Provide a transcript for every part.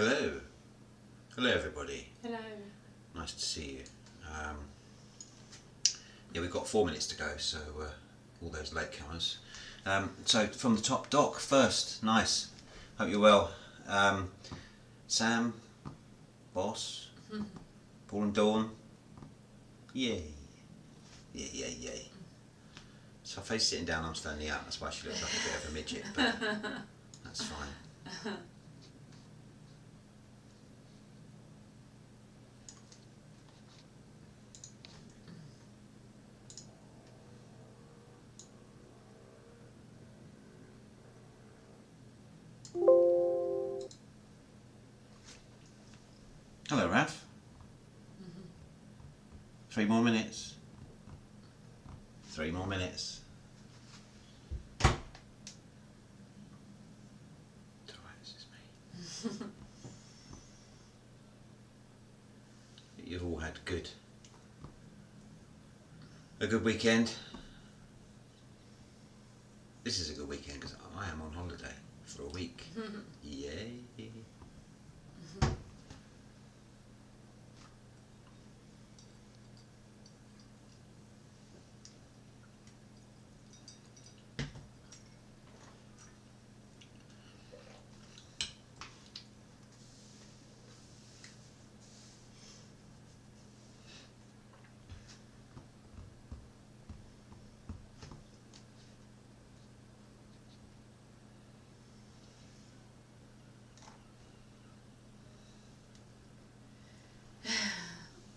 Hello. Hello everybody. Hello. Nice to see you. Yeah, we've got 4 minutes to go, so all those latecomers. So from the top, Doc first. Nice. Hope you're well. Sam, Boss, Paul and Dawn. Yay. Yay. So her face sitting down, I'm standing up. That's why she looks like a bit of a midget, but that's fine. Hello, Raf. 3 more minutes. 3 more minutes. It's alright, this is me. You've all had a good weekend. This is a good weekend because I am on holiday for a week. Yay!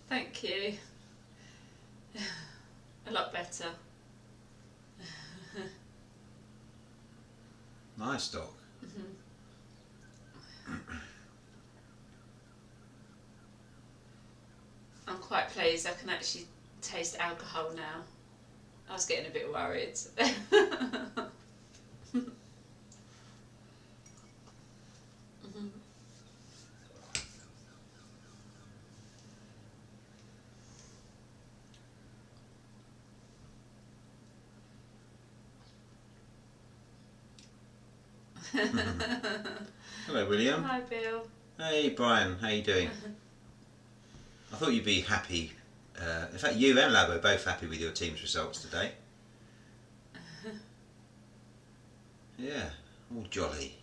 Thank you. A lot better. Nice, Doc. I'm quite pleased I can actually taste alcohol now. I was getting a bit worried. Hello, William. Hi, Bill. Hey, Brian. How you doing? I thought you'd be happy. In fact, you and Labo are both happy with your team's results today. Yeah, all jolly.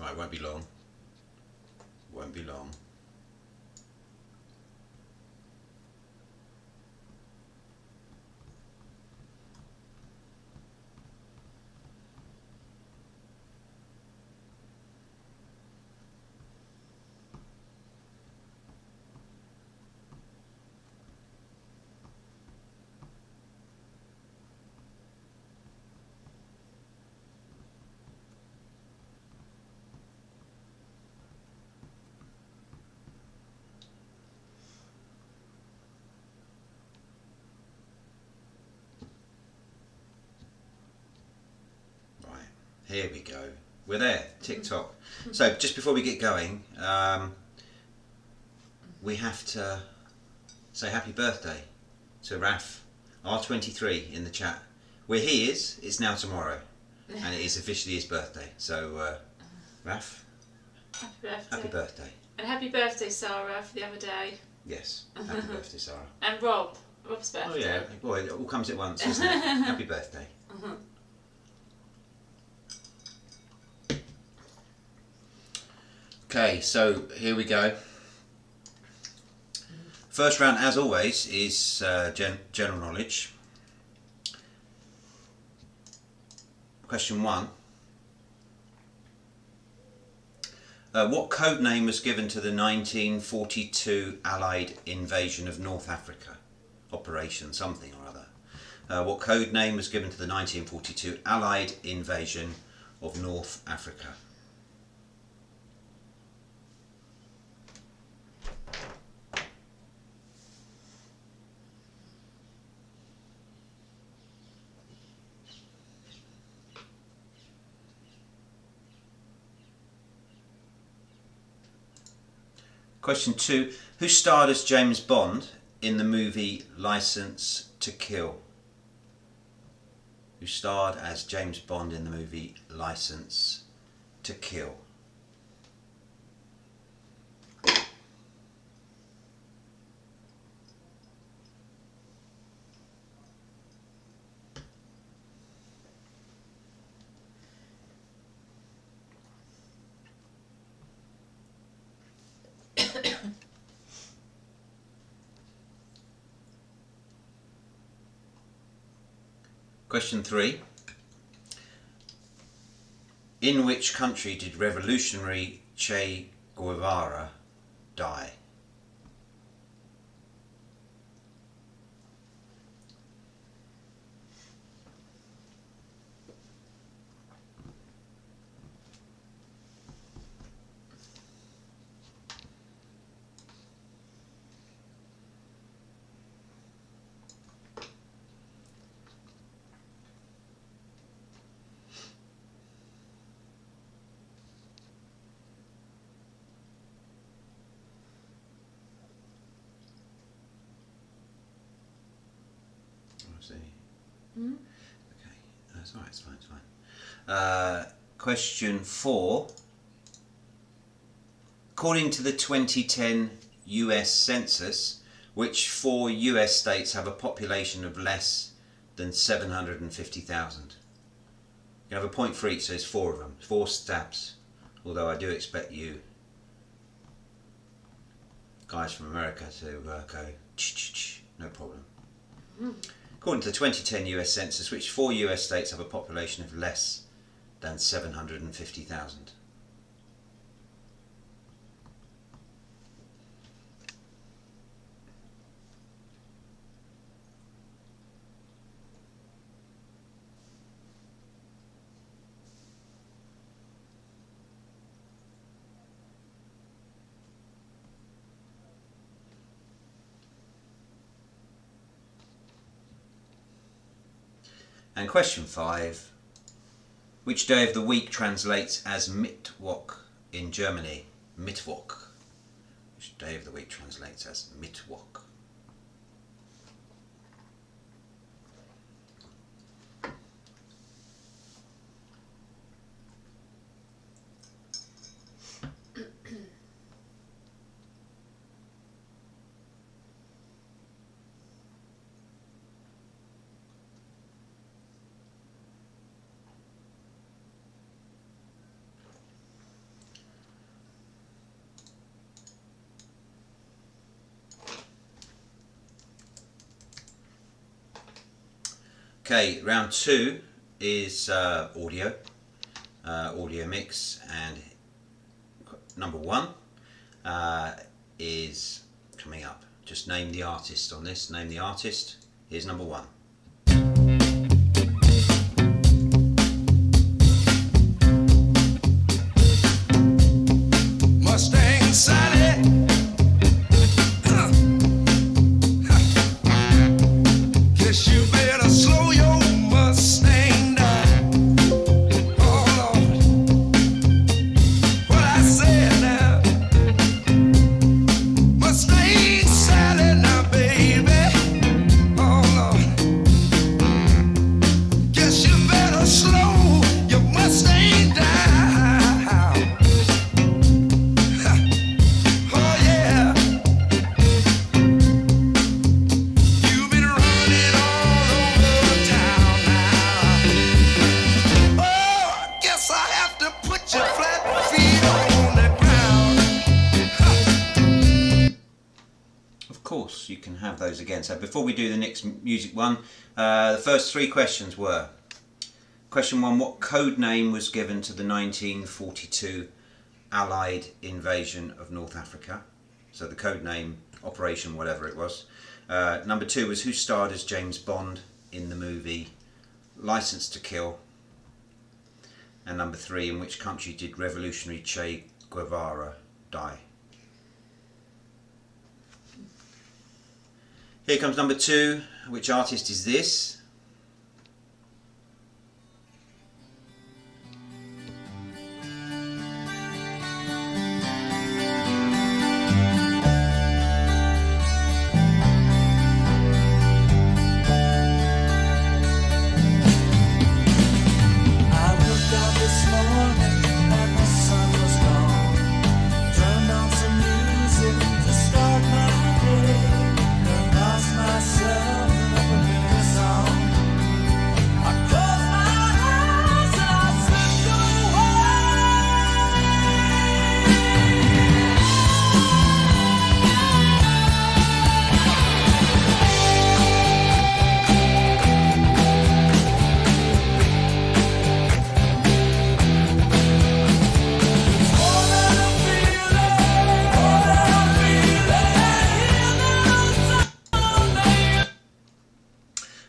Right, won't be long. Won't be long. Here we go. We're there. TikTok. So just before we get going, we have to say happy birthday to Raf, R23 in the chat. Where he is, it's now tomorrow, and it is officially his birthday. So, Raf, Happy birthday. happy birthday. And happy birthday, Sarah, for the other day. Yes, happy birthday, Sarah. And Rob's birthday. Oh yeah, boy, it all comes at once, doesn't it? Happy birthday. Okay, so here we go. First round, as always, is general knowledge. Question 1. What code name was given to the 1942 Allied invasion of North Africa? Operation something or other. What code name was given to the 1942 Allied invasion of North Africa? Question 2. Who starred as James Bond in the movie Licence to Kill? Who starred as James Bond in the movie Licence to Kill? Question 3. In which country did revolutionary Che Guevara die? Okay, that's all right, it's fine, it's fine. Question 4. According to the 2010 US Census, which 4 US states have a population of less than 750,000? You have a point for each, so there's 4 of them, 4 stabs. Although I do expect you guys from America to go, no problem. According to the 2010 US Census, which 4 US states have a population of less than 750,000? And question 5. Which day of the week translates as Mittwoch in Germany? Mittwoch. Which day of the week translates as Mittwoch? Okay, round 2 is audio mix, and number 1 is coming up. Just name the artist on this. Name the artist. Here's number 1. Mustang Sally. Guess you better slow your Mustang down. Oh Lord, what I said now. Mustang Sally now, baby. Oh Lord, guess you better slow your Mustang down. Oh yeah. You've been running all over town now. Oh, I guess I have to put your flat feet on the ground. Of course, you can have those again. So before we do the next music one, the first 3 questions were: question 1, what code name was given to the 1942 Allied invasion of North Africa? So the code name, Operation whatever it was. Number 2 was who starred as James Bond in the movie Licence to Kill? And number 3, in which country did revolutionary Che Guevara die? Here comes number 2. Which artist is this?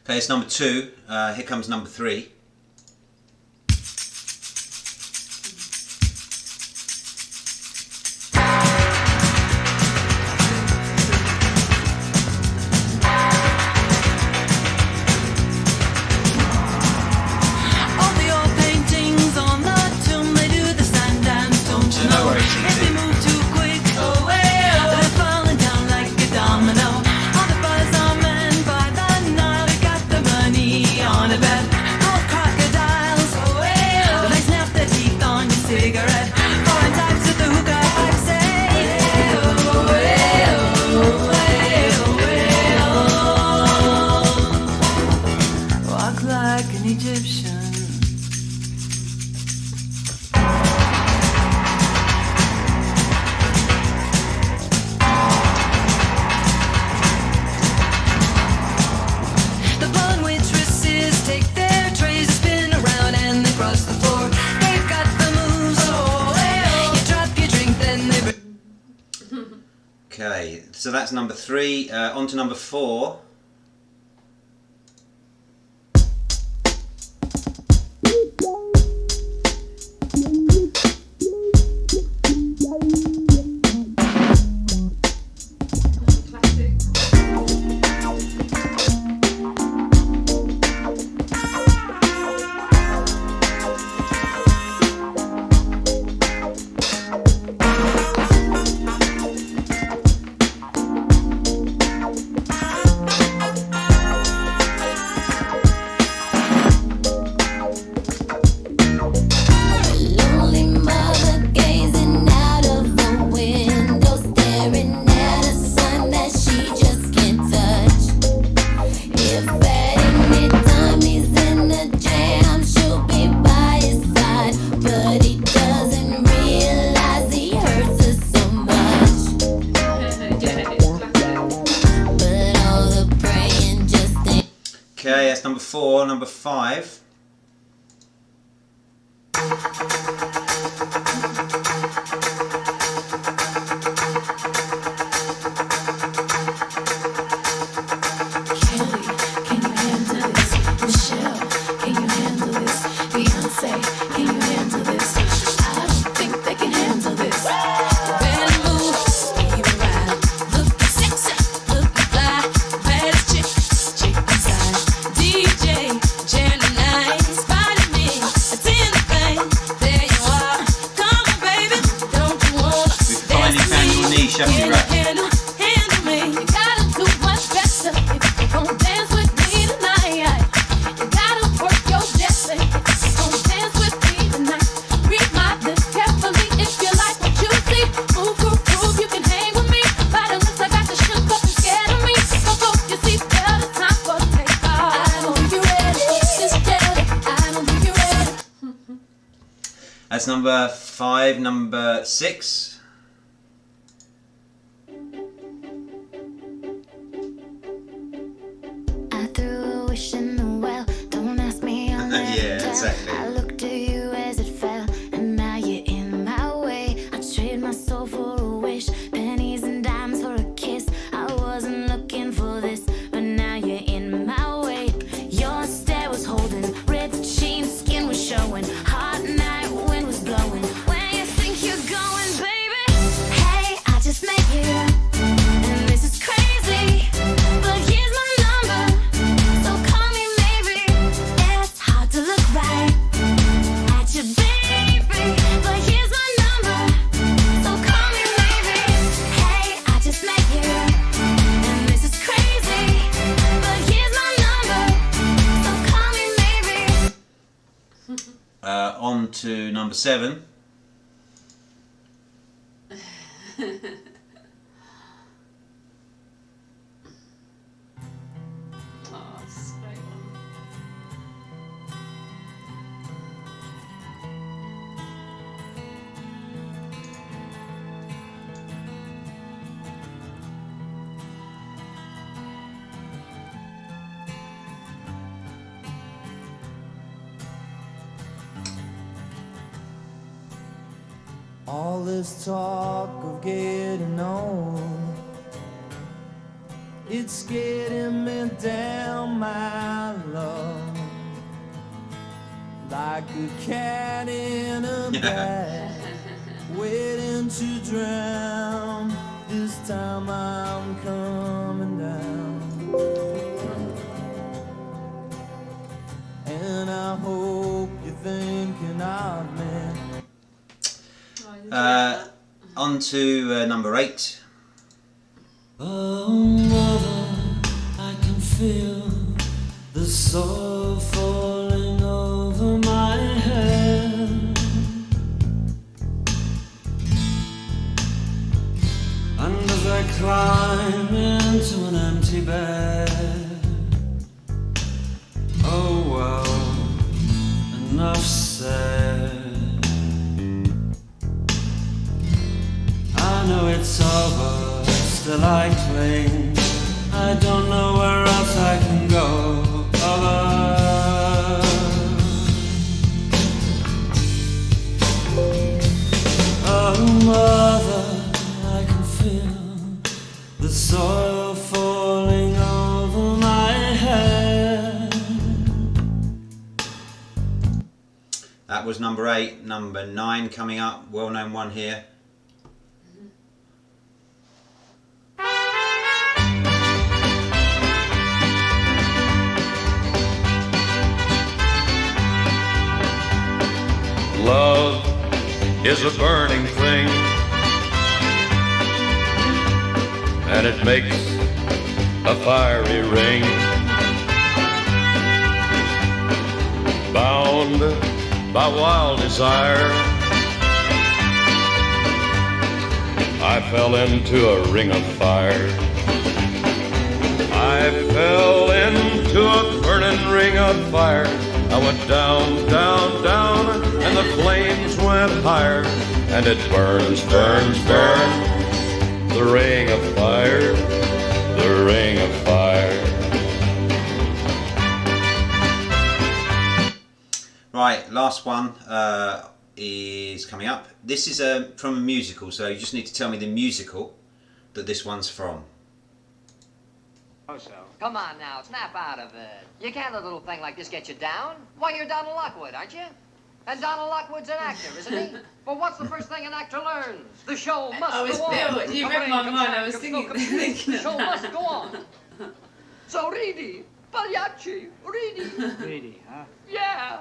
Okay, it's number 2. Here comes number 3. All the old paintings on the tomb, they do the sign dance, don't you know? If they move too quick, they're falling down like a domino. All the buzz are men by the Nile, they got the money on a bet. Old crocodiles, they snap their teeth on your cigarette. Foreign types with the hookah pipe say, walk like an Egyptian. The blonde waitresses take their trays, spin around and they cross the floor. They've got the moves, you drop your drink, then they Okay, so that's number 3. On to number 4. Classic. Lonely mother gazing out of the window, staring at a sun that she just can't touch. If at any time he's in a jam, she'll be by his side, but he doesn't realize he hurts her so much. Yeah, it's classic. But all the praying just ain't. Okay, that's number 4. Number 5. Kelly, can you handle this? Michelle, can you handle this? Beyonce, can you handle this? I don't think they can handle this. Better move, even ride. Looking sexy, looking fly. Baddest chick inside. DJ, Gemini, spotted me. It's in the thing. There you are. Come on, baby, don't you wanna We've finally found your niche, haven't you, Rat? handle me. You gotta do much better if you gon' dance with me tonight. You gotta work your destiny if you gon' dance with me tonight. Read my lips carefully if you like what you see. Move, groove, you can hang with me. By the lips I got you shook up and scared of me. So go your seatbelt, it's time for takeoff. I don't think you're ready, just jelly. I don't think you're ready. That's number 5. Number 6. I threw a wish in the well. Don't ask me, I'll never Yeah, tell. exactly. I looked at you as it fell, and now you're in my way. I trade my soul for a wish, pennies and dimes for a kiss. I wasn't looking for this, but now you're in my way. Your stare was holding, ripped jeans, skin was showing. Hot night, wind was blowing. Where you think you're going, baby? Hey, I just met you, and this is crazy. But here's my number, so call me maybe. It's hard to look right at you, baby. But here's my number, so call me maybe. Hey, I just met you, and this is crazy. But here's my number, so call me maybe. On to number 7. Oh, this is a great one. All this talk of getting on It's getting me down, my love, like a cat in a bag, waiting to drown. This time I'm coming down, and I hope you're thinking of me. On to number 8. Oh, mother, I can feel the soil falling over my head. And as I climb into an empty bed, oh well, enough said. I know it's over, still I cling. I don't know where else I can go. Oh, mother, I can feel the soil falling over my head. That was number 8. Number 9 coming up, well-known one here. Love is a burning thing, and it makes a fiery ring. Bound by wild desire, I fell into a ring of fire. I fell into a burning ring of fire. I went down, down, down, and the flames went higher. And it burns, burns, burns, the ring of fire, the ring of fire. Right, last one is coming up. This is from a musical, so you just need to tell me the musical that this one's from. Come on now, snap out of it. You can't let a little thing like this get you down. Why, you're Donald Lockwood, aren't you? And Donald Lockwood's an actor, isn't he? But what's the first thing an actor learns? The show must I was go on. Bill, you read my mind, I was thinking The show of must that. go on. So Reedy, Pagliacci, Reedy. Reedy, huh? Yeah.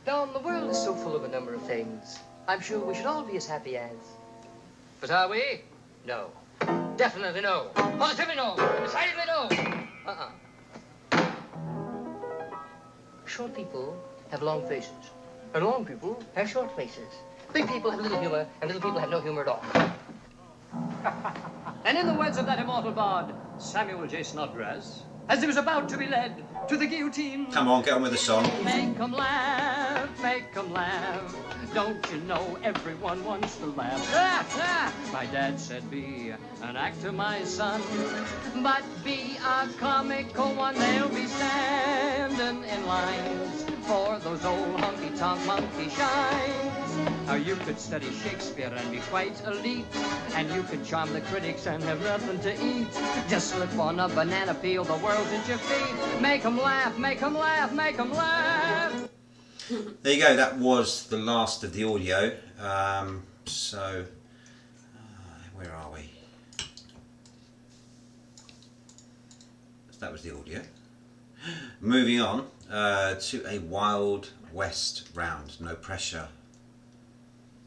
Don, the world is so full of a number of things. I'm sure we should all be as happy as. But are we? No. Definitely no. Positively no. Decidedly no. Short people have long faces, and long people have short faces. Big people have little humor, and little people have no humor at all. And in the words of that immortal bard, Samuel J. Snodgrass, as he was about to be led to the guillotine. Come on, get on with the song. Make 'em laugh, make 'em laugh. Don't you know everyone wants to laugh? My dad said, be an actor, my son, but be a comical one. They'll be standing in lines for those old honky-tonk monkey shines. Now you could study Shakespeare and be quite elite, and you could charm the critics and have nothing to eat. Just slip on a banana peel, the world's at your feet. Make 'em laugh, make 'em laugh, make 'em laugh. There you go, that was the last of the audio. Where are we? That was the audio. Moving on to a Wild West round. No pressure.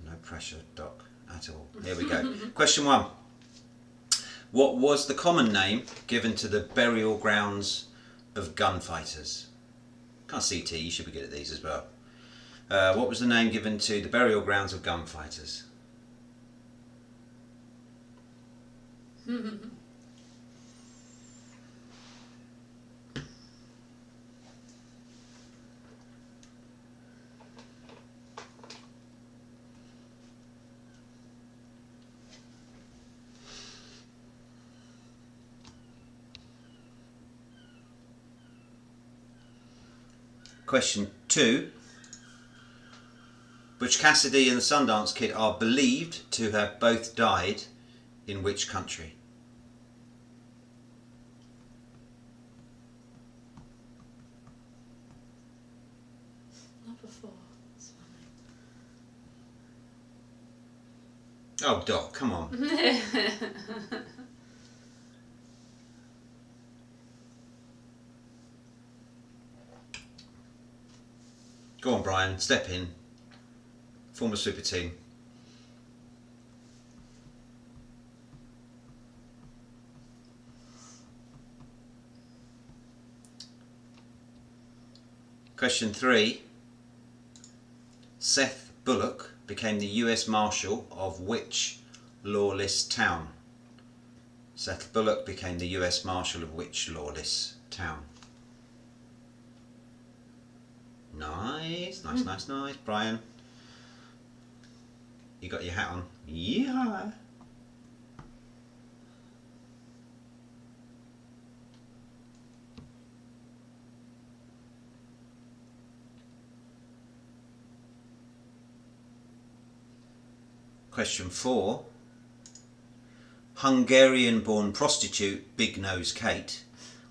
No pressure, Doc, at all. Here we go. Question 1. What was the common name given to the burial grounds of gunfighters? Can't see T, you should be good at these as well. What was the name given to the burial grounds of gunfighters? Question 2. Butch Cassidy and the Sundance Kid are believed to have both died in which country? Oh, Doc, come on. Go on, Brian, step in. Form a super team. Question 3. Seth Bullock became the US Marshal of which lawless town? Seth Bullock became the US Marshal of which lawless town? Nice, nice, nice, nice. Brian, you got your hat on? Yeah. Question 4. Hungarian-born prostitute Big Nose Kate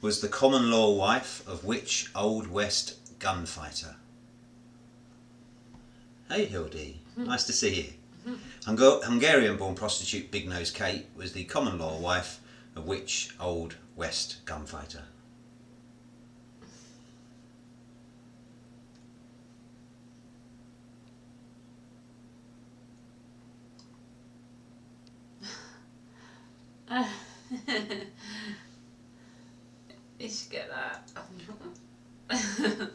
was the common law wife of which Old West gunfighter? Hey Hildy, nice to see you. Hungarian-born prostitute Big Nose Kate was the common law wife of which Old West gunfighter? You should get that.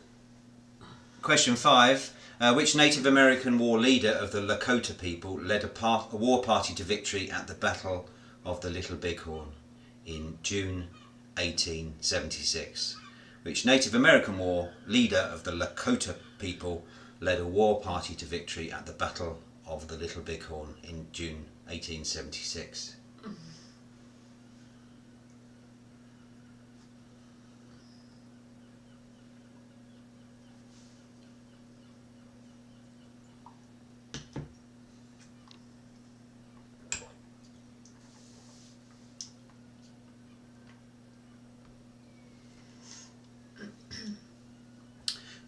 Question 5. Which Native American war leader of the Lakota people led a war party to victory at the Battle of the Little Bighorn in June 1876? Which Native American war leader of the Lakota people led a war party to victory at the Battle of the Little Bighorn in June 1876?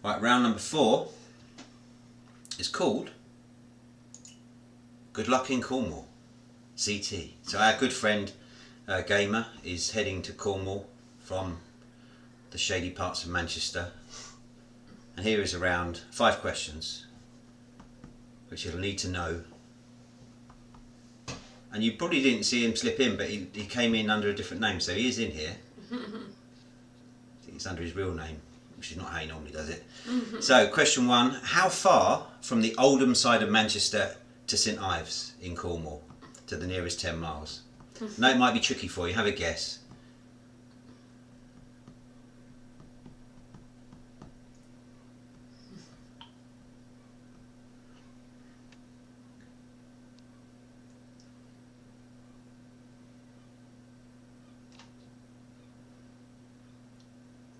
Right, round number 4 is called Good Luck in Cornwall, CT. So our good friend Gamer is heading to Cornwall from the shady parts of Manchester, and here is around 5 questions which you'll need to know. And you probably didn't see him slip in, but he came in under a different name, so he is in here. I think it's under his real name, which is not how he normally does it. So, question 1. How far from the Oldham side of Manchester to St Ives in Cornwall, to the nearest 10 miles? Now it might be tricky for you, have a guess.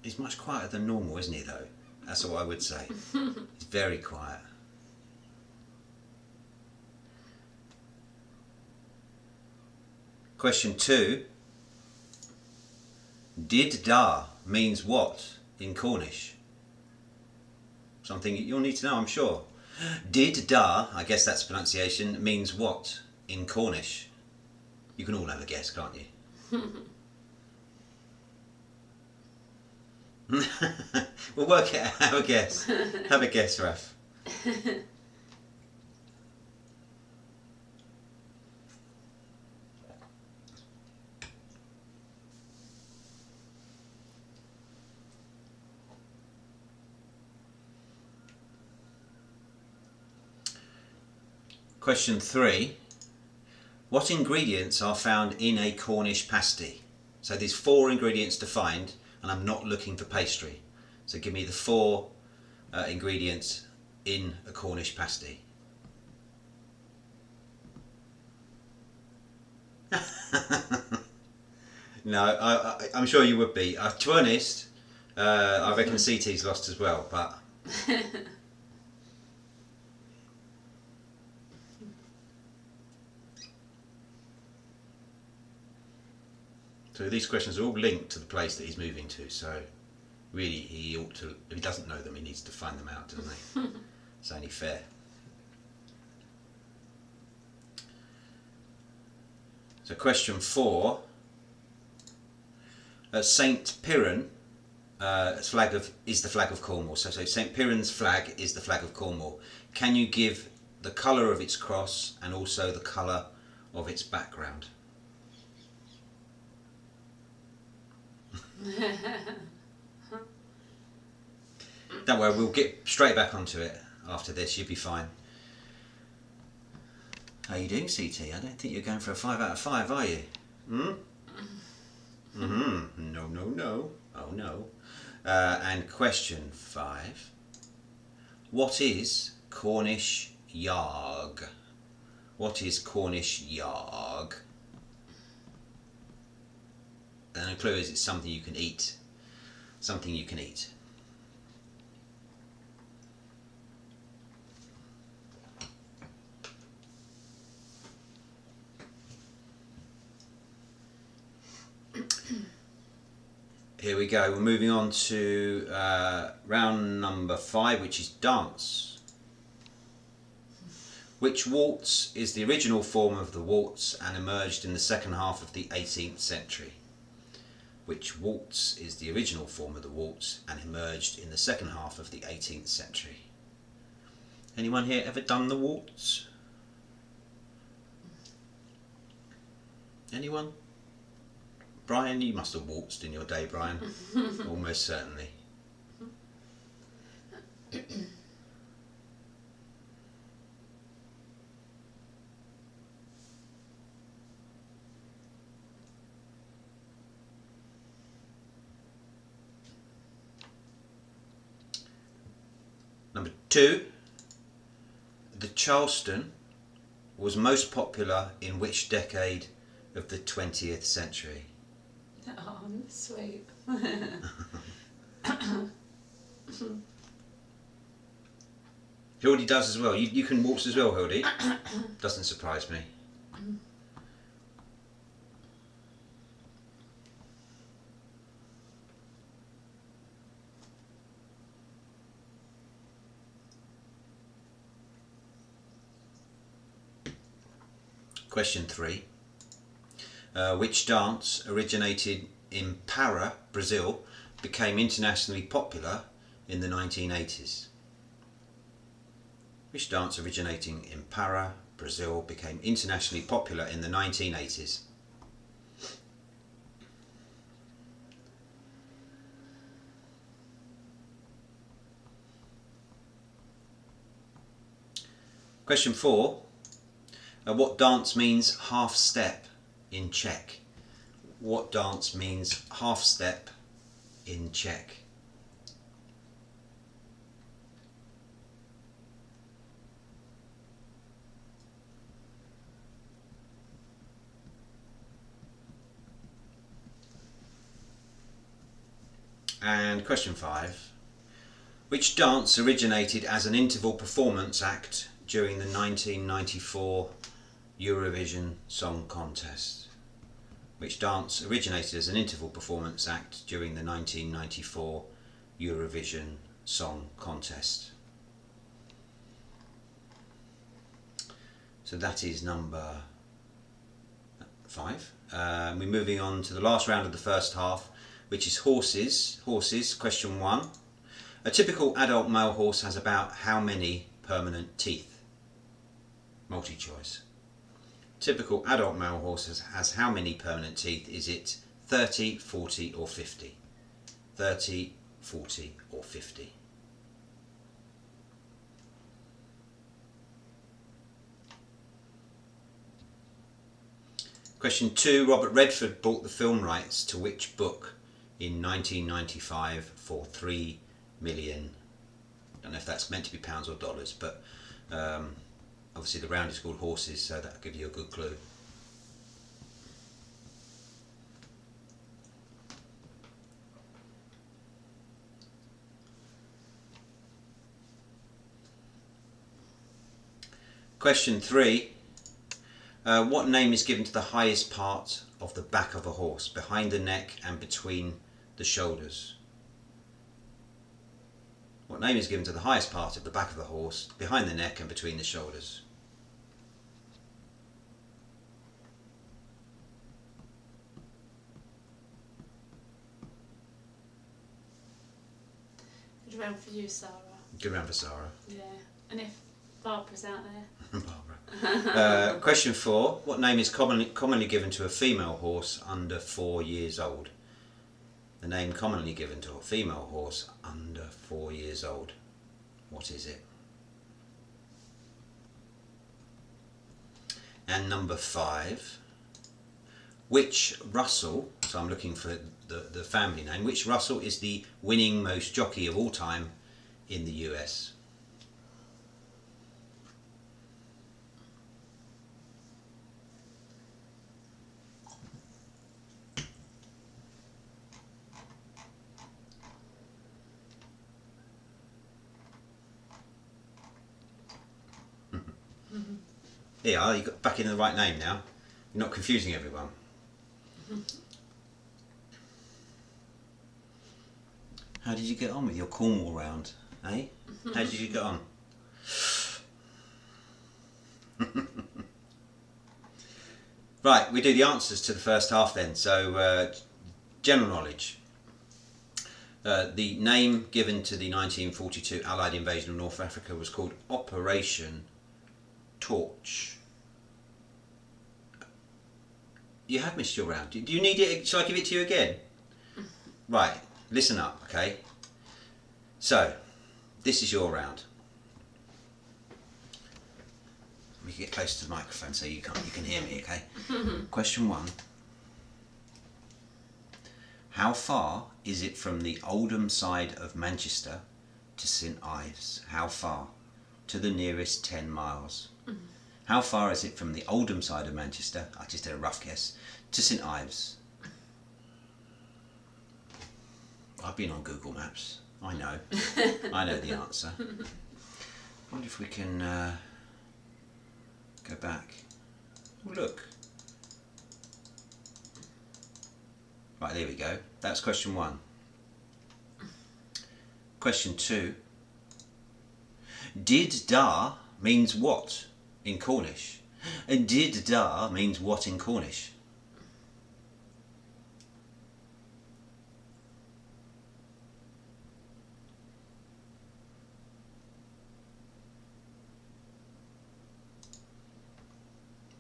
He's much quieter than normal, isn't he, though? That's what I would say. He's very quiet. Question 2. Did da means what in Cornish? Something you'll need to know, I'm sure. Did da, I guess that's pronunciation, means what in Cornish? You can all have a guess, can't you? We'll work it out. Have a guess. Have a guess, Raf. Question 3. What ingredients are found in a Cornish pasty? So there's 4 ingredients to find, and I'm not looking for pastry. So give me the 4 ingredients in a Cornish pasty. No, I'm sure you would be. To be honest, I reckon CT's lost as well, but... So these questions are all linked to the place that he's moving to, so really he ought to, if he doesn't know them, he needs to find them out, doesn't he? It's only fair. So question 4. Saint Piran is the flag of Cornwall. So Saint Piran's flag is the flag of Cornwall. Can you give the colour of its cross and also the colour of its background? Don't worry, we'll get straight back onto it after this. You'll be fine. How are you doing, CT? I don't think you're going for a 5 out of 5, are you? No, no, no. Oh no. And question 5. What is Cornish yarg? What is Cornish yarg? And a clue is it's something you can eat. Something you can eat. Here we go, we're moving on to round number 5, which is dance. Which waltz is the original form of the waltz and emerged in the second half of the 18th century? Which waltz is the original form of the waltz and emerged in the second half of the 18th century? Anyone here ever done the waltz? Anyone? Brian, you must have waltzed in your day, Brian. Almost certainly. Number 2. The Charleston was most popular in which decade of the 20th century? Oh, sweet. Hildy does as well. You can waltz as well, Hildy. Doesn't surprise me. Question 3. Which dance originated in Para, Brazil, became internationally popular in the 1980s? Which dance originating in Para, Brazil, became internationally popular in the 1980s? Question 4. What dance means half step in Czech? What dance means half step in Czech? And question 5. Which dance originated as an interval performance act during the 1994 Eurovision Song Contest? Which dance originated as an interval performance act during the 1994 Eurovision Song Contest? So that is number 5. We're moving on to the last round of the first half, which is horses. Horses, question 1. A typical adult male horse has about how many permanent teeth? Multi-choice. Typical adult male horse has how many permanent teeth? Is it 30, 40 or 50? 30, 40 or 50? Question 2. Robert Redford bought the film rights to which book in 1995 for $3 million? I don't know if that's meant to be pounds or dollars, but obviously the round is called horses, so that'll give you a good clue. Question 3. What name is given to the highest part of the back of a horse, behind the neck and between the shoulders? What name is given to the highest part of the back of the horse, behind the neck and between the shoulders? Good round for you, Sarah. Good round for Sarah. Yeah. And if Barbara's out there. Barbara. Question 4. What name is commonly given to a female horse under 4 years old? The name commonly given to a female horse under 4 years old. What is it? And number 5. Which Russell, so I'm looking for the family name, which Russell is the winning most jockey of all time in the US? Here you are, you got back in the right name now. You're not confusing everyone. How did you get on with your Cornwall round, eh? How did you get on? Right, we do the answers to the first half then. So, general knowledge. The name given to the 1942 Allied invasion of North Africa was called Operation Torch. You have missed your round. Do you need it? Shall I give it to you again? Right, listen up, okay? So, this is your round. We can get close to the microphone so you can hear me, okay? Question 1. How far is it from the Oldham side of Manchester to St Ives? How far? To the nearest 10 miles. How far is it from the Oldham side of Manchester, I just did a rough guess, to St Ives? I've been on Google Maps. I know. I know the answer. I wonder if we can go back. Oh, look. Right, there we go. That's question 1. Question 2. Did da means what in Cornish? And did da means what in Cornish?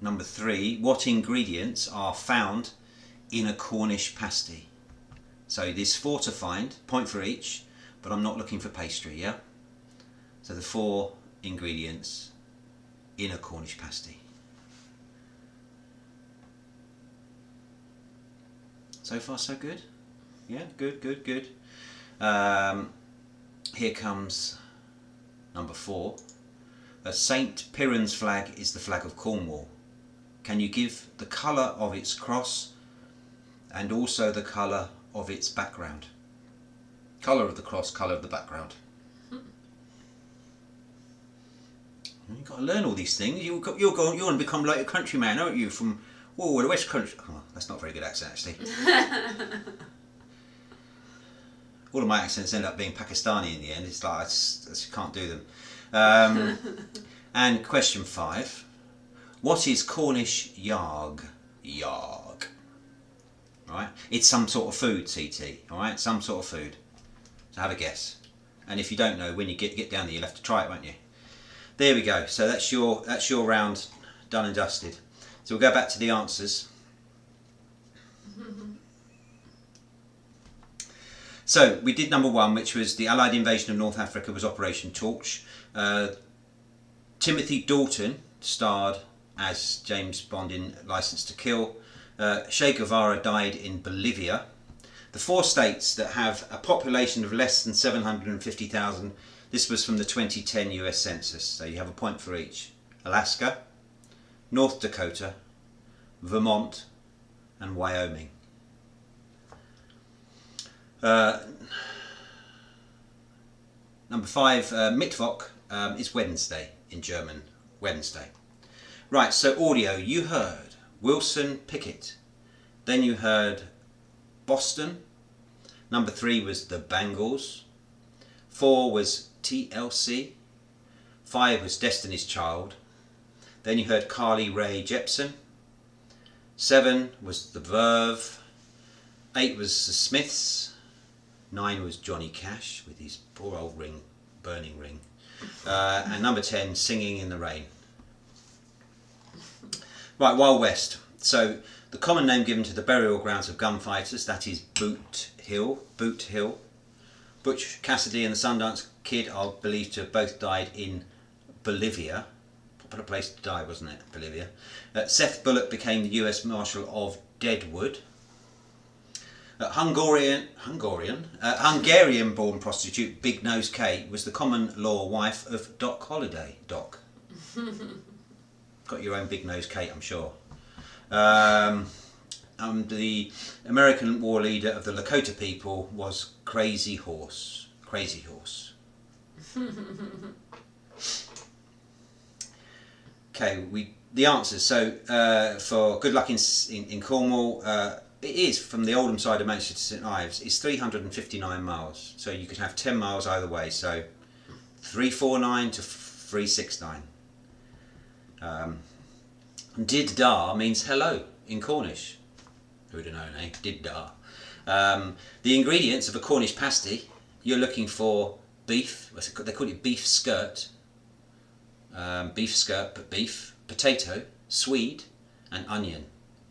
Number 3, what ingredients are found in a Cornish pasty? So there's 4 to find, point for each, but I'm not looking for pastry, yeah? So the 4 ingredients in a Cornish pasty. So far so good? Yeah, good, good, good. Here comes number 4. St Piran's flag is the flag of Cornwall. Can you give the colour of its cross and also the colour of its background? Colour of the cross, colour of the background. You've got to learn all these things. You're going to become like a countryman, aren't you? From the West Country. Oh, that's not a very good accent, actually. All of my accents end up being Pakistani in the end. It's like I just can't do them. And question 5. What is Cornish yarg? Yarg. Right? It's some sort of food, CT. Alright? Some sort of food. So have a guess. And if you don't know, when you get down there, you'll have to try it, won't you? There we go. So that's your round done and dusted. So we'll go back to the answers. So we did number 1, which was the Allied invasion of North Africa was Operation Torch. Timothy Dalton starred as James Bond in Licence to Kill. Che Guevara died in Bolivia. The 4 states that have a population of less than 750,000, this was from the 2010 US Census, so you have a point for each. Alaska, North Dakota, Vermont and Wyoming. Number 5, Mittwoch is Wednesday in German, Wednesday. Right, so audio, you heard Wilson Pickett, then you heard Boston, number 3 was the Bangles, 4 was TLC, 5 was Destiny's Child, then you heard Carly Rae Jepsen, 7 was The Verve, 8 was the Smiths, 9 was Johnny Cash with his poor old ring, burning ring. And number 10, Singing in the Rain. Right, Wild West. So the common name given to the burial grounds of gunfighters, that is Boot Hill. Butch Cassidy and the Sundance Kid are believed to have both died in Bolivia. Popular place to die, wasn't it? Bolivia. Seth Bullock became the US Marshal of Deadwood. Hungarian-born prostitute Big Nose Kate was the common law wife of Doc Holliday. Doc. Got your own Big Nose Kate, I'm sure. The American war leader of the Lakota people was Crazy Horse. Crazy Horse. Okay, the answers. So for Good Luck in Cornwall, it is from the Oldham side of Manchester to St Ives. It's 359 miles. So you could have 10 miles either way. So 349 to 369. Did dar means hello in Cornish. Who'd have known, eh? Did dar. The ingredients of a Cornish pasty, you're looking for beef. They call it beef skirt. Beef skirt, but beef, potato, swede, and onion.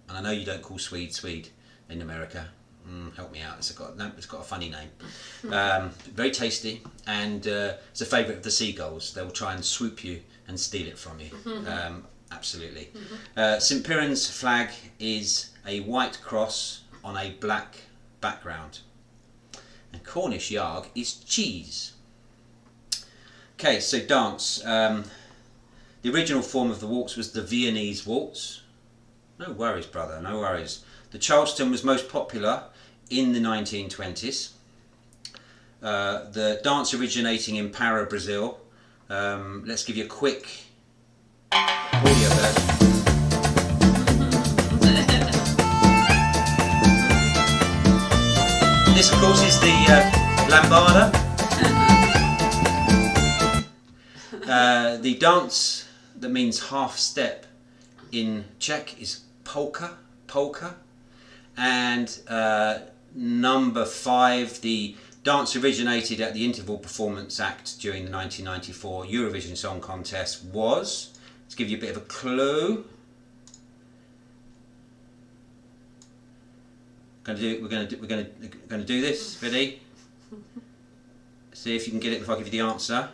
And I know you don't call swede in America. Help me out. It's got a funny name. Very tasty, and it's a favourite of the seagulls. They'll try and swoop you and steal it from you. Absolutely. St Piran's flag is a white cross on a black background. And Cornish yarg is cheese. Okay, so dance. The original form of the waltz was the Viennese waltz. No worries, brother, no worries. The Charleston was most popular in the 1920s. The dance originating in Para, Brazil. Let's give you a quick audio version. This, of course, is the lambada. The dance that means half step in Czech is polka. And number 5, the dance originated at the Interval Performance Act during the 1994 Eurovision Song Contest was, to give you a bit of a clue, we're going to do this. Ready? See if you can get it before I give you the answer.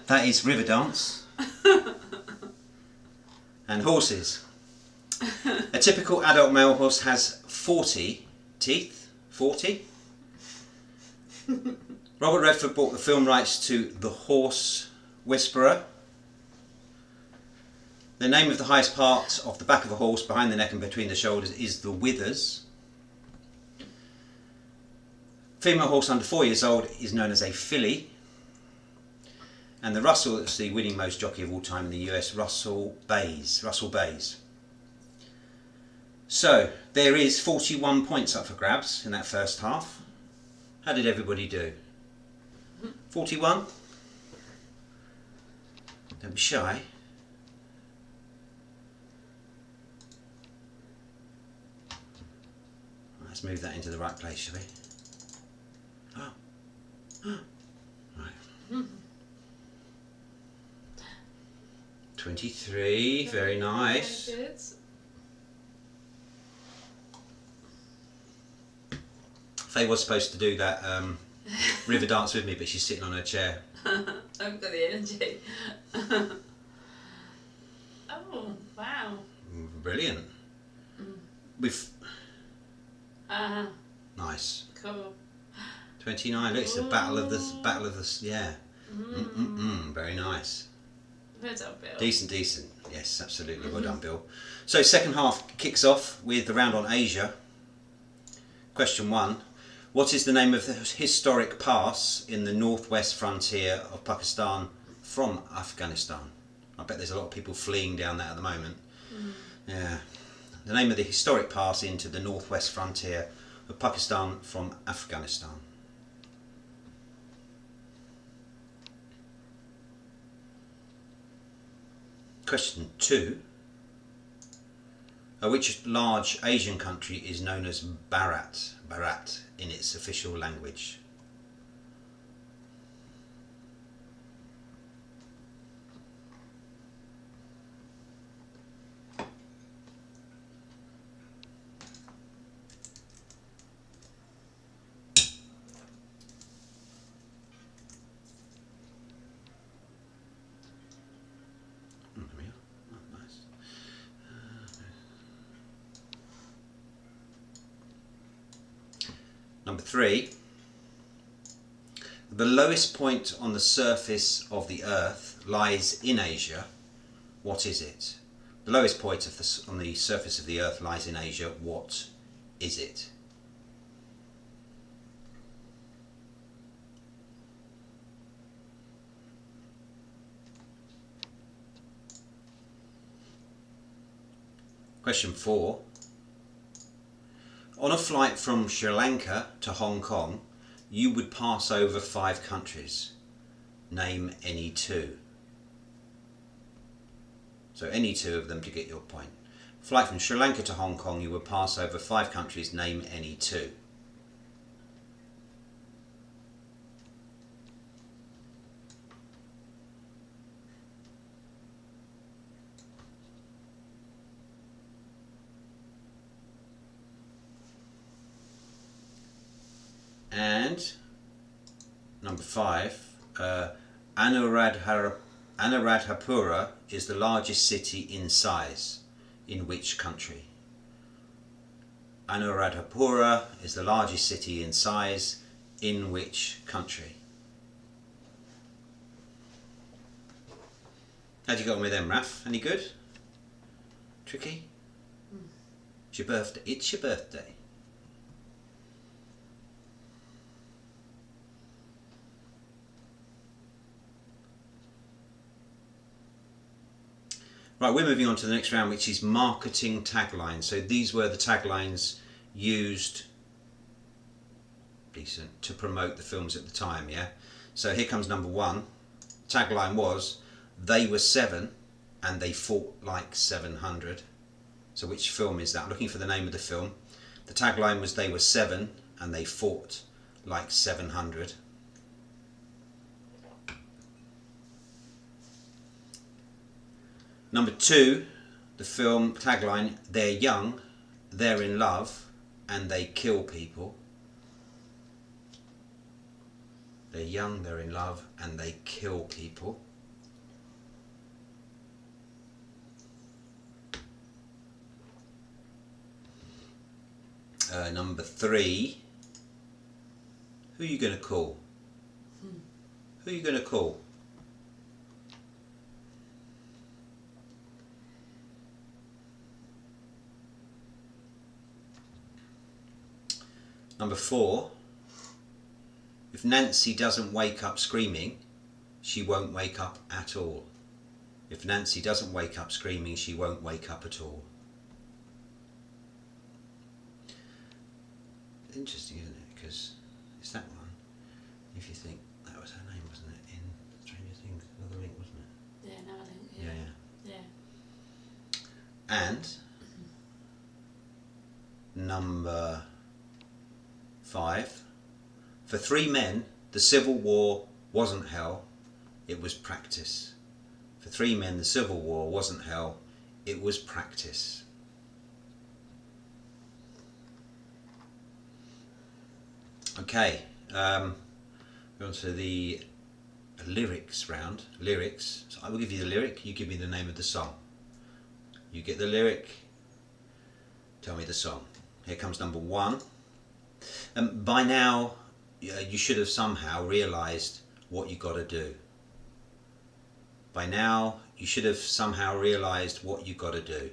That is river dance. And horses. A typical adult male horse has 40 teeth. 40. Robert Redford bought the film rights to The Horse Whisperer. The name of the highest part of the back of a horse, behind the neck and between the shoulders, is the withers. Female horse under 4 years old is known as a filly. And the Russell, that's the winning most jockey of all time in the US, Russell Bays. So, there is 41 points up for grabs in that first half. How did everybody do? 41? Don't be shy. Let's move that into the right place, shall we? Oh. Right. 23, very nice. Very good. Faye was supposed to do that river dance with me, but she's sitting on her chair. I haven't got the energy. Oh, wow. Brilliant. With nice. Cool. 29. Look, it's the battle of the yeah. Very nice. Well done, Bill. Decent. Yes, absolutely. Well done, Bill. So second half kicks off with the round on Asia. Question 1. What is the name of the historic pass in the northwest frontier of Pakistan from Afghanistan? I bet there's a lot of people fleeing down that at the moment. Yeah. the name of the historic pass into the northwest frontier of Pakistan from Afghanistan. Question 2. Which large Asian country is known as Bharat in its official language? Number 3, the lowest point on the surface of the Earth lies in Asia. What is it? The lowest point on the surface of the Earth lies in Asia. What is it? Question 4. On a flight from Sri Lanka to Hong Kong, you would pass over 5 countries. Name any 2. So any 2 of them to get your point. Flight from Sri Lanka to Hong Kong, you would pass over 5 countries. Name any 2. And number 5, Anuradhapura is the largest city in size. In which country? Anuradhapura is the largest city in size. In which country? How'd you get on with them, Raf? Any good? Tricky? It's your birthday. It's your birthday. Right, we're moving on to the next round, which is marketing taglines. So these were the taglines used to promote the films at the time, yeah? So here comes number 1. Tagline was, they were 7 and they fought like 700. So which film is that? I'm looking for the name of the film. The tagline was, they were 7 and they fought like 700. Number 2, the film tagline, they're young, they're in love, and they kill people. They're young, they're in love, and they kill people. Number 3, who are you going to call? Who are you going to call? Number 4, if Nancy doesn't wake up screaming, she won't wake up at all. If Nancy doesn't wake up screaming, she won't wake up at all. Interesting, isn't it? Because it's that one. If you think that was her name, wasn't it? In Stranger Things, another link, wasn't it? Yeah, another link. Yeah. Yeah. And number 5, for 3 men, the Civil War wasn't hell, it was practice. For 3 men, the Civil War wasn't hell, it was practice. Okay, we're on to the lyrics round. Lyrics. So I will give you the lyric, you give me the name of the song. You get the lyric, tell me the song. Here comes number 1. By now, you should have somehow realised what you got to do. By now, you should have somehow realised what you got to do.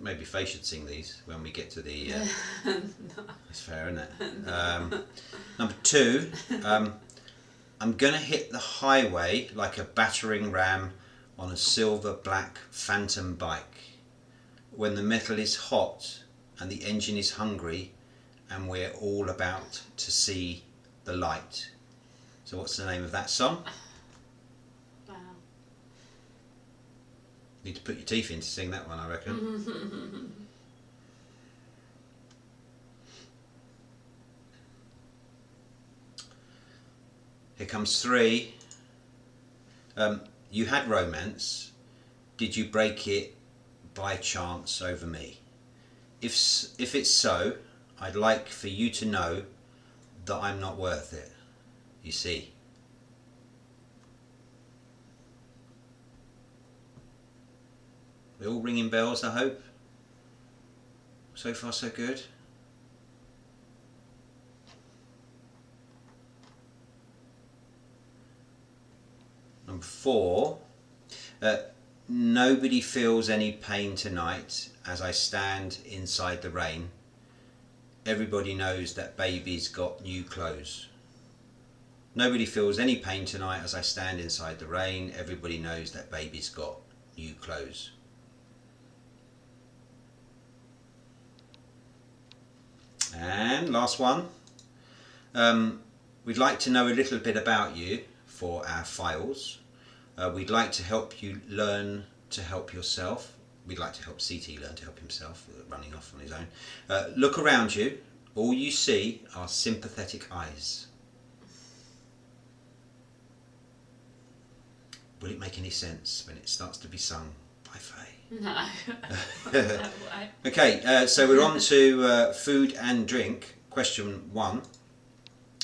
maybe Faye should sing these when we get to the. It's fair, isn't it? Number 2. I'm gonna hit the highway like a battering ram on a silver black phantom bike. When the metal is hot and the engine is hungry, and we're all about to see the light. So what's the name of that song? Wow. Need to put your teeth in to sing that one, I reckon. Here comes 3. You had romance. Did you break it by chance over me? If it's so, I'd like for you to know that I'm not worth it. You see. We're all ringing bells, I hope. So far, so good. Number 4. Nobody feels any pain tonight as I stand inside the rain. Everybody knows that baby's got new clothes. Nobody feels any pain tonight as I stand inside the rain. Everybody knows that baby's got new clothes. And last one. We'd like to know a little bit about you for our files. We'd like to help you learn to help yourself. We'd like to help CT learn to help himself, running off on his own. Look around you. All you see are sympathetic eyes. Will it make any sense when it starts to be sung by Faye? No. Okay, so we're on to food and drink. Question 1.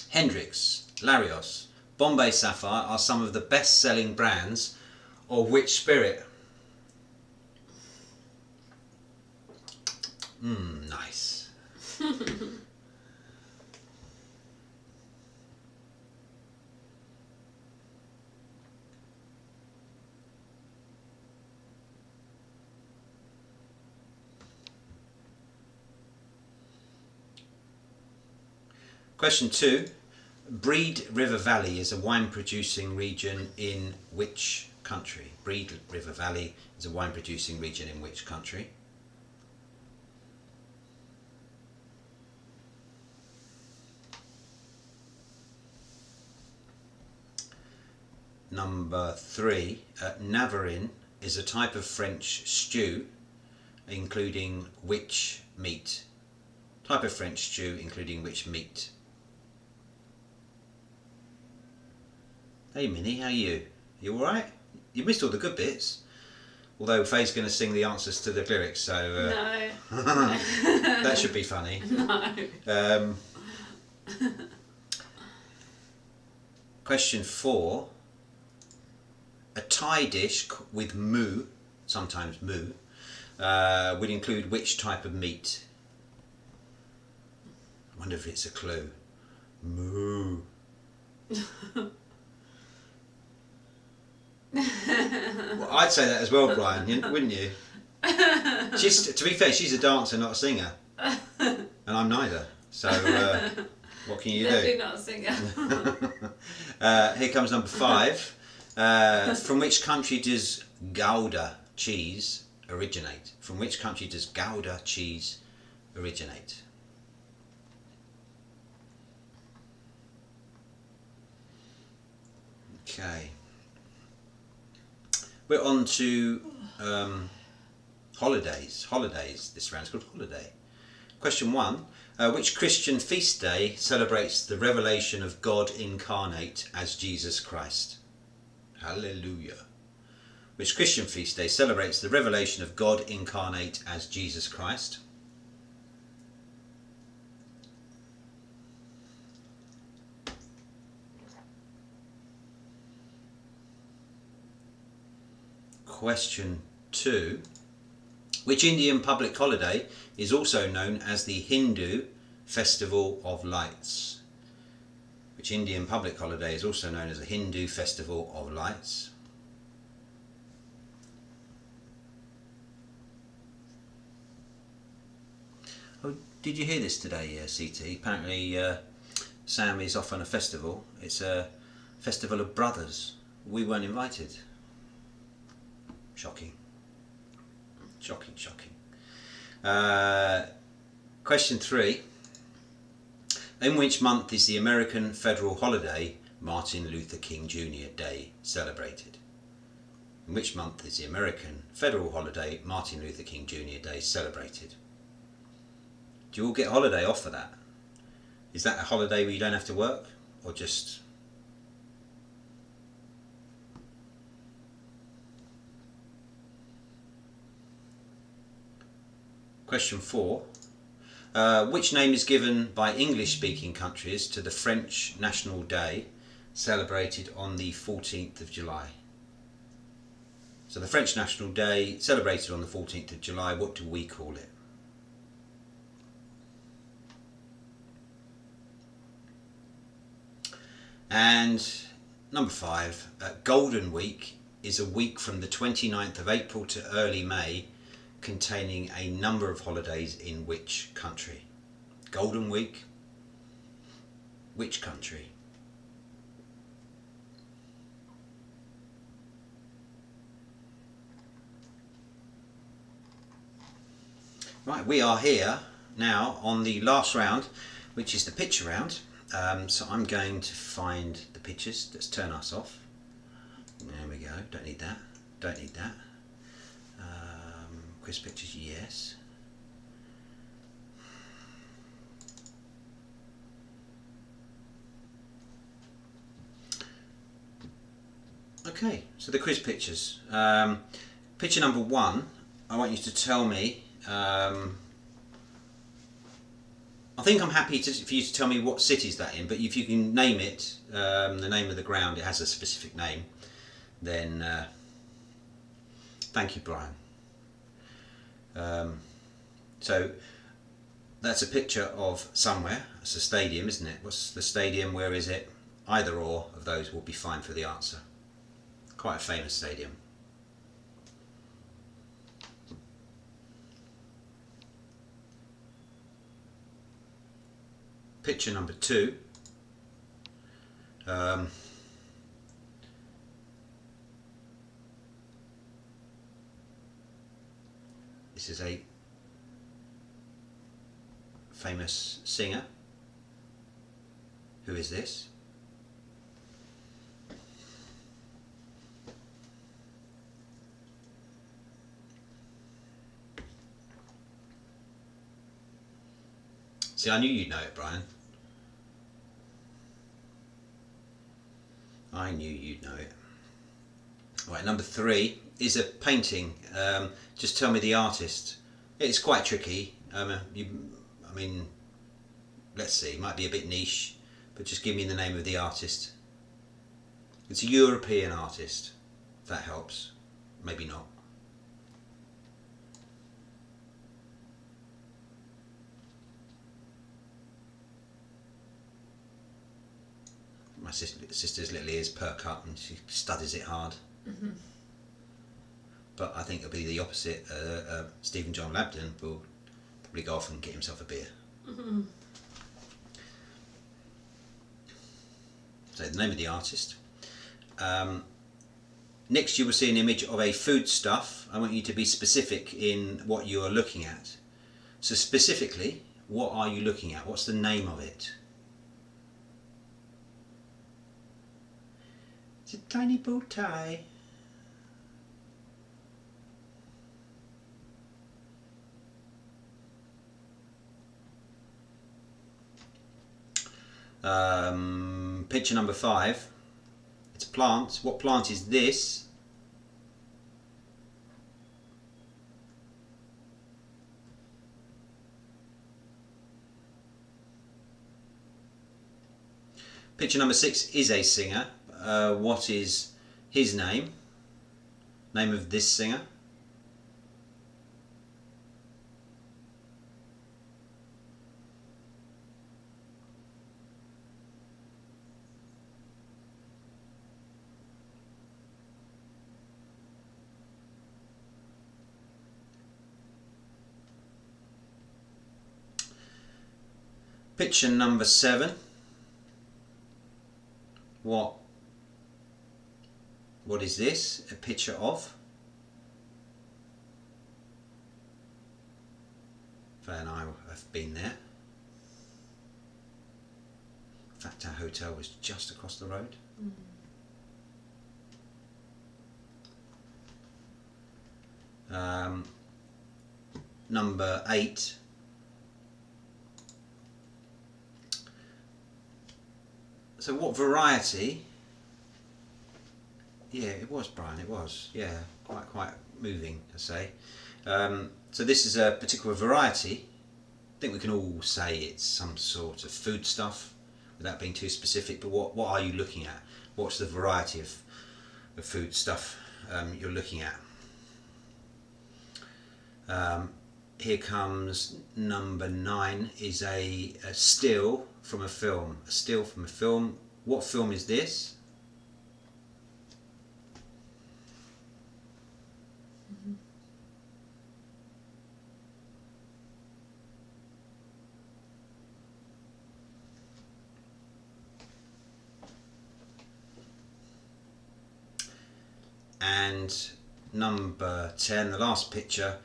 Hendrix, Larios, Bombay Sapphire are some of the best-selling brands of which spirit? Nice. Question 2. Breed River Valley is a wine producing region in which country? Breed River Valley is a wine producing region in which country? Number 3. Navarin is a type of French stew including which meat? Type of French stew including which meat? Hey Minnie, how are you? You alright? You missed all the good bits. Although Faye's going to sing the answers to the lyrics, so... No. That should be funny. No. Question 4. A Thai dish with moo, sometimes moo, would include which type of meat? I wonder if it's a clue. Moo. Well, I'd say that as well, Brian, wouldn't you? To be fair, she's a dancer, not a singer, and I'm neither. So what can you Definitely do? not a singer. Here comes number 5. From which country does Gouda cheese originate? From which country does Gouda cheese originate? Okay. We're on to holidays. Holidays. This round's called Holiday. Question 1. Which Christian feast day celebrates the revelation of God incarnate as Jesus Christ? Hallelujah. Which Christian feast day celebrates the revelation of God incarnate as Jesus Christ? Question 2. Which Indian public holiday is also known as the Hindu Festival of Lights? Which Indian public holiday is also known as the Hindu Festival of Lights? did you hear this today, CT? Apparently Sam is off on a festival. It's a festival of brothers. We weren't invited. Shocking. Shocking, shocking. Question 3. In which month is the American federal holiday Martin Luther King Jr. Day celebrated? In which month is the American federal holiday Martin Luther King Jr. Day celebrated? Do you all get a holiday off for that? Is that a holiday where you don't have to work, or just... Question 4. Which name is given by English-speaking countries to the French National Day celebrated on the 14th of July? So the French National Day celebrated on the 14th of July, what do we call it? And number 5, Golden Week is a week from the 29th of April to early May, containing a number of holidays in which country? Golden Week, which country? Right, we are here now on the last round, which is the picture round. So I'm going to find the pictures. Let's turn us off. There we go. Don't need that. Don't need that. Quiz pictures, yes. Okay, so the quiz pictures. Picture number 1, I want you to tell me, I think I'm happy for you to tell me what city is that in, but if you can name it, the name of the ground, it has a specific name, then thank you, Brian. So that's a picture of somewhere. It's a stadium, isn't it? What's the stadium? Where is it? Either or of those will be fine for the answer. Quite a famous stadium. Picture number 2. This is a famous singer. Who is this? See, I knew you'd know it, Brian. I knew you'd know it. Right, number 3 is a painting. Just tell me the artist. It's quite tricky. I mean, let's see, it might be a bit niche, but just give me the name of the artist. It's a European artist, if that helps. Maybe not. My sister's little ears perk up and she studies it hard. Mm-hmm. But I think it'll be the opposite. Stephen John Labdon will probably go off and get himself a beer. Mm-hmm. So the name of the artist. Next you will see an image of a foodstuff. I want you to be specific in what you are looking at. So specifically, what are you looking at? What's the name of it? It's a tiny bow tie. Picture number 5. It's a plant. What plant is this? Picture number 6 is a singer. What is his name? Name of this singer? Picture number 7. What is this a picture of? Faye and I have been there. In fact, our hotel was just across the road. Number 8. So what variety? Yeah, it was, Brian, it was. Yeah, quite moving, to say. So this is a particular variety. I think we can all say it's some sort of food stuff, without being too specific, but what are you looking at? What's the variety of food stuff you're looking at? Here comes number 9, is a still from a film. A still from a film. What film is this? And number 10, the last picture.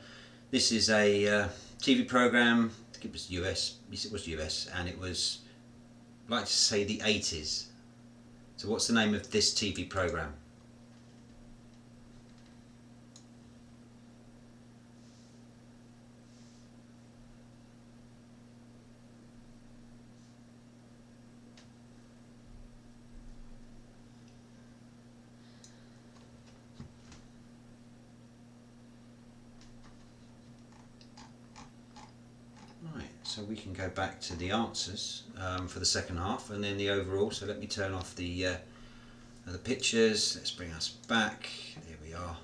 This is a TV program. I think it was US. Yes, it was US, and it was, I'd like to say, the 80s. So what's the name of this TV program? So we can go back to the answers for the second half, and then the overall. So let me turn off the pictures. Let's bring us back. Here we are.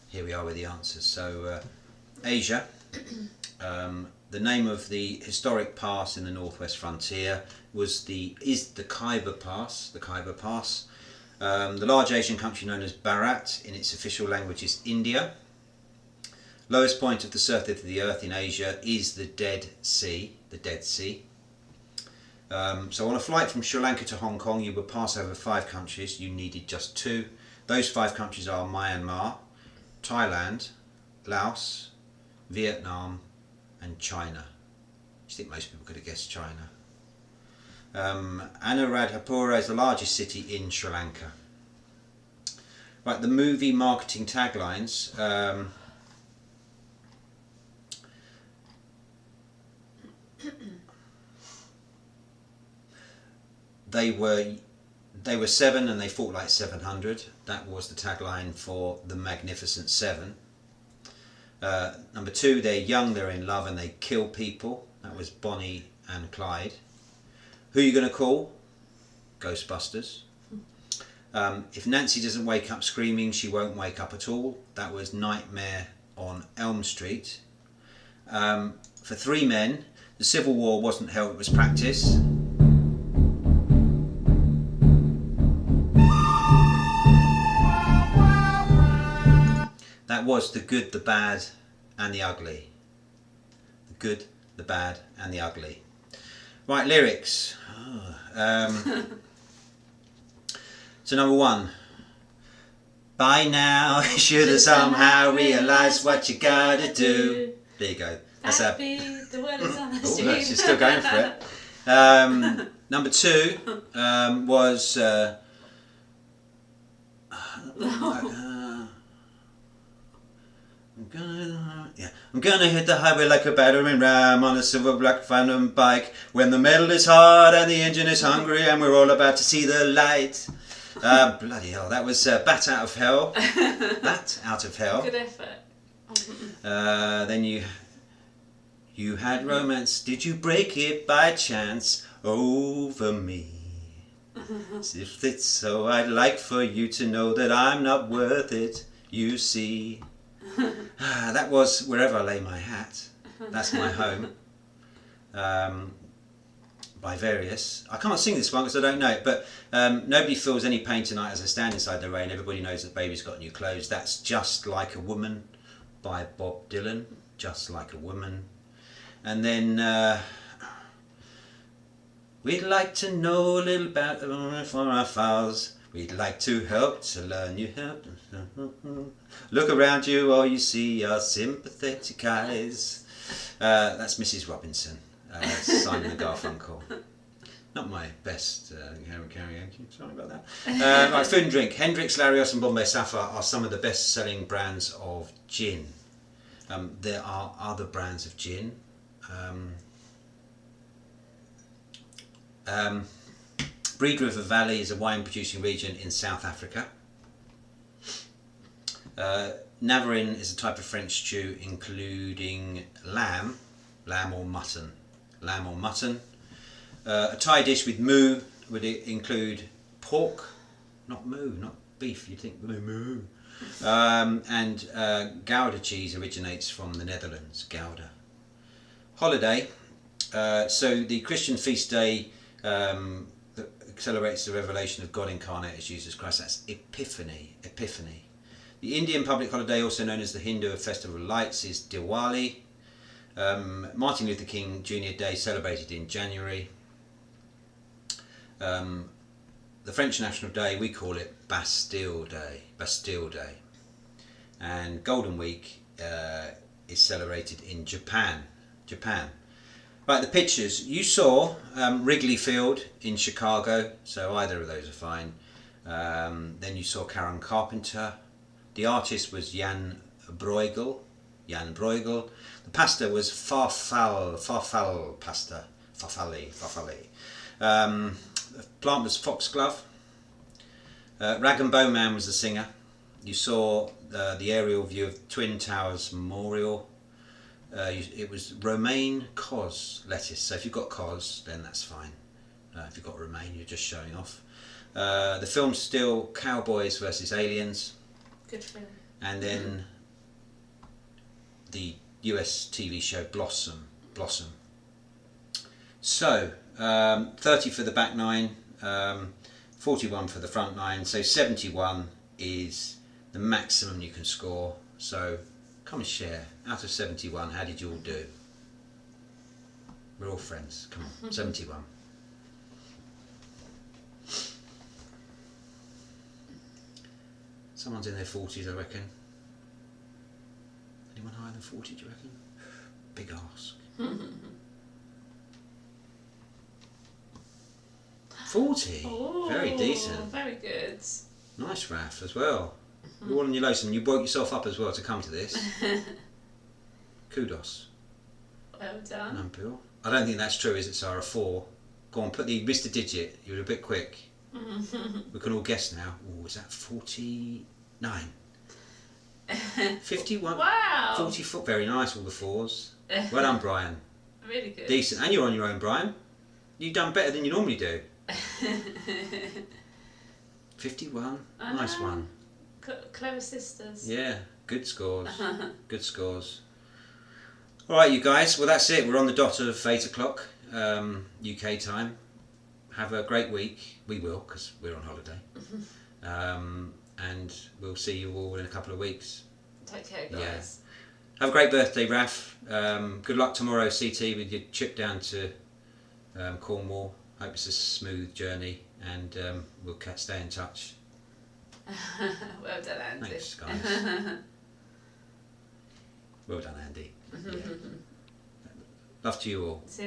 Here we are with the answers. So Asia. The name of the historic pass in the northwest frontier is the Khyber Pass. The Khyber Pass. The large Asian country known as Bharat in its official language is India. Lowest point of the surface of the earth in Asia is the Dead Sea. The Dead Sea. So on a flight from Sri Lanka to Hong Kong, you would pass over 5 countries. You needed just 2. Those 5 countries are Myanmar, Thailand, Laos, Vietnam, and China. I think most people could have guessed China. Anuradhapura is the largest city in Sri Lanka. Right, the movie marketing taglines. They were 7 and they fought like 700. That was the tagline for The Magnificent 7. Number 2, they're young, they're in love, and they kill people. That was Bonnie and Clyde. Who are you going to call? Ghostbusters. If Nancy doesn't wake up screaming, she won't wake up at all. That was Nightmare on Elm Street. For 3 men, the Civil War wasn't hell, it was practice. That was The Good, the Bad and the Ugly. The Good, the Bad and the Ugly. Right, lyrics. So number 1. By now you should have somehow realised what you gotta do. There you go. That's Happy, the word is on the Oh, street. look, she's still going for it. Number 2 was I'm gonna hit the highway like a battering ram on a silver black phantom bike when the metal is hard and the engine is hungry and we're all about to see the light. Bloody hell, that was Bat Out of Hell. Bat Out of Hell. Good effort. Then you had romance. Did you break it by chance over me? If it's so, I'd like for you to know that I'm not worth it, you see. That was Wherever I Lay My Hat. That's My Home. By Various. I can't sing this one because I don't know it, but Nobody Feels Any Pain Tonight as I Stand Inside the Rain. Everybody knows that Baby's Got New Clothes. That's Just Like a Woman by Bob Dylan. Just Like a Woman. And then We'd like to know a little about for our files. We'd like to help to learn you help. Look around you, all you see are sympathetic eyes. That's Mrs. Robinson, Simon and Garfunkel. Not my best karaoke, sorry about that. Right, food and drink. Hendrix, Larios and Bombay Sapphire are some of the best selling brands of gin. There are other brands of gin. Breed River Valley is a wine producing region in South Africa. Navarin is a type of French stew including lamb or mutton. A Thai dish with moo would include pork, not beef, you'd think moo. And Gouda cheese originates from the Netherlands, Gouda. Holiday, so the Christian feast day that accelerates the revelation of God incarnate as Jesus Christ, that's Epiphany. The Indian public holiday, also known as the Hindu Festival of Lights, is Diwali. Martin Luther King Jr. Day, celebrated in January. The French National Day, we call it Bastille Day. And Golden Week is celebrated in Japan. Right, the pictures. You saw Wrigley Field in Chicago, so either of those are fine. Then you saw Karen Carpenter. The artist was Jan Bruegel. The pasta was farfalle pasta. Farfalle. The plant was foxglove. Rag and Bone Man was the singer. You saw the aerial view of Twin Towers Memorial. It was romaine cos lettuce. So if you've got cos, then that's fine. If you've got romaine, you're just showing off. The film still Cowboys versus Aliens. Good film. And then the US TV show Blossom. So 30 for the back nine, 41 for the front nine. So 71 is the maximum you can score. So come and share. Out of 71, how did you all do? We're all friends. Come on, 71. Someone's in their 40s, I reckon. Anyone higher than 40, do you reckon? Big ask. 40? Oh, very decent. Very good. Nice, Raf, as well. You're all on your lonesome. You woke yourself up as well to come to this. Kudos. Well done. Bill. I don't think that's true, is it, Sarah? 4. Go on, missed a digit. You were a bit quick. We can all guess now. Oh, is that 49? 51? Wow. 44. Very nice, all the 4s. Well done, Brian. Really good. Decent. And you're on your own, Brian. You've done better than you normally do. 51. Nice one. Clever sisters. Yeah, good scores. Good scores. Alright, you guys. Well, that's it. We're on the dot of 8 o'clock UK time. Have a great week. We will, because we're on holiday. And we'll see you all in a couple of weeks. Take care, guys. Yeah. Have a great birthday, Raf. Good luck tomorrow, CT, with your trip down to Cornwall. Hope it's a smooth journey, and we'll stay in touch. Well done, Andy. Thanks, guys. Well done, Andy. Yeah. Love to you all. See you